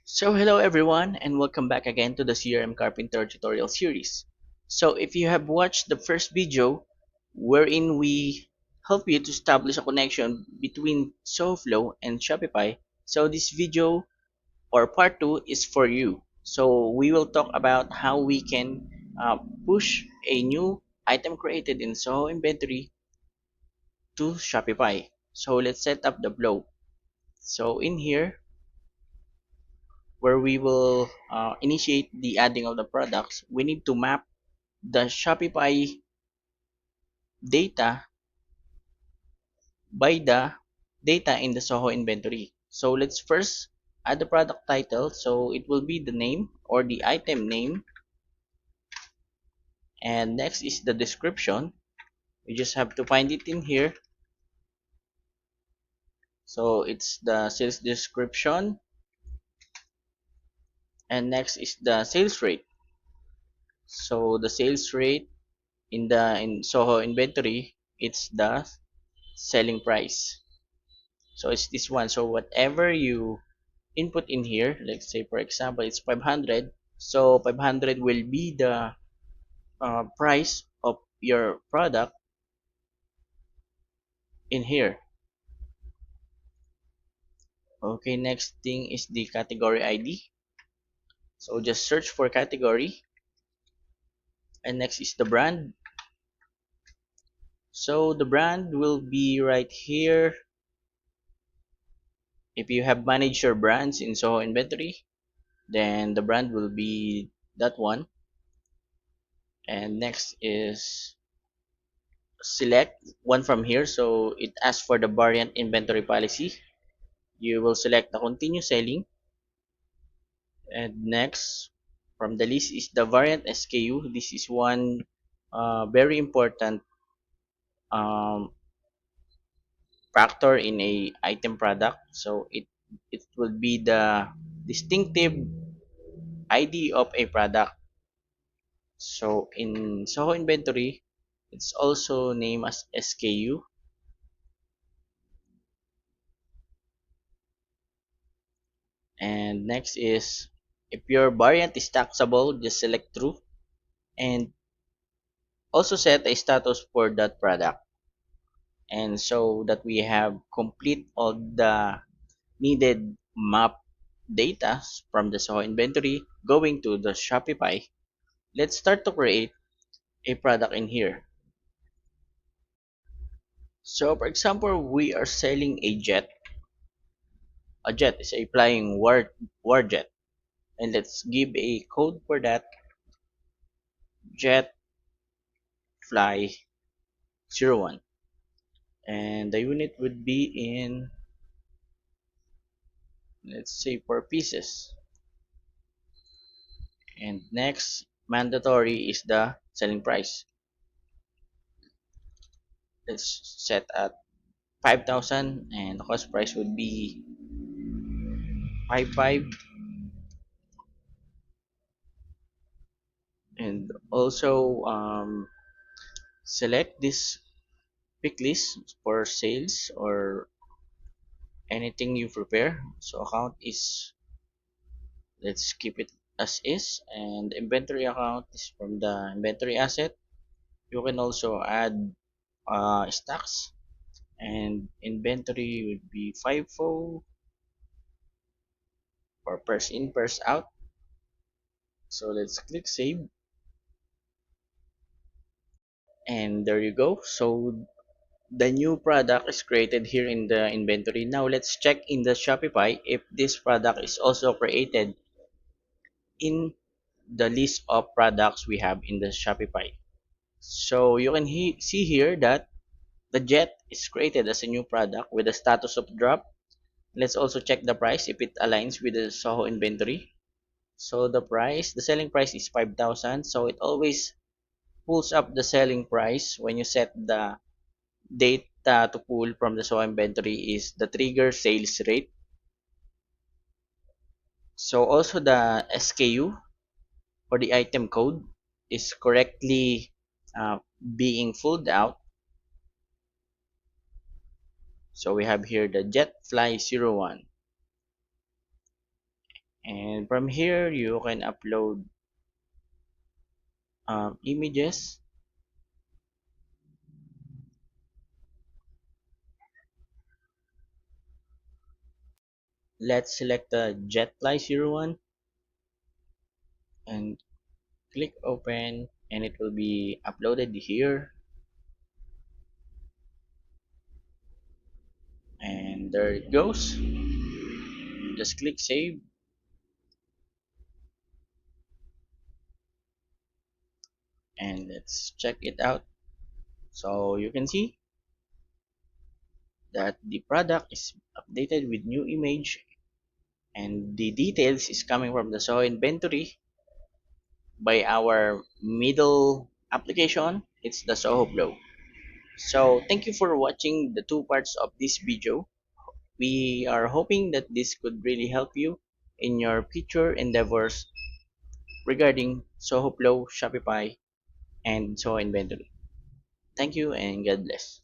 So hello everyone and welcome back again to the CRM Carpenter tutorial series. So if you have watched the first video wherein we help you to establish a connection between SoFlow and Shopify, so this video or part 2 is for you. So we will talk about how we can push a new item created in Soho inventory to Shopify. So let's set up the flow. So in here where we will initiate the adding of the products, we need to map the Shopify data by the data in the Soho inventory. So let's first add the product title. So it will be the name or the item name. And next is the description. You just have to find it in here. So it's the sales description. And next is the sales rate. So the sales rate in Soho inventory, it's the selling price. So it's this one. So whatever you input in here, let's say for example it's 500, so 500 will be the price of your product in here. Okay, next thing is the category ID. So just search for category, and next is the brand. So the brand will be right here. If you have managed your brands in Soho inventory, then the brand will be that one. And next is select one from here. So it asks for the variant inventory policy. You will select the continue selling. And next from the list is the variant SKU. This is one very important um, factor in a item product. So it will be the distinctive ID of a product. So in Soho inventory, it's also named as SKU. And next is if your variant is taxable, just select true and also set a status for that product. And so that we have complete all the needed map data from the Soho inventory going to the Shopify. Let's start to create a product in here. So for example, we are selling a jet. A jet is a flying war jet. And let's give a code for that. Jet fly 01. And the unit would be in, let's say, 4 pieces. And next mandatory is the selling price. Let's set at 5,000 and the cost price would be 55. And also select this pick list for sales or anything you prepare. So account is, let's keep it as is, and inventory account is from the inventory asset. You can also add stocks, and inventory would be FIFO for purse in purse out. So let's click save, and there you go. So the new product is created here in the inventory. Now let's check in the Shopify if this product is also created in the list of products we have in the Shopify. So you can see here that the jet is created as a new product with a status of drop. Let's also check the price if it aligns with the Soho inventory. So the selling price is 5,000. So it always pulls up the selling price when you set the data to pull from the Soho inventory is the trigger sales rate. So also the SKU or the item code is correctly being pulled out. So we have here the Jetfly 01, And from here you can upload images. Let's select the Jetfly 01 and click open, and it will be uploaded here. And there it goes. Just click save, and let's check it out. So you can see that the product is updated with new image, and the details is coming from the Soho inventory by our middle application. It's the Soho Flow. So thank you for watching the two parts of this video. We are hoping that this could really help you in your future endeavors regarding Soho Flow, Shopify, and Soho inventory. Thank you and God bless.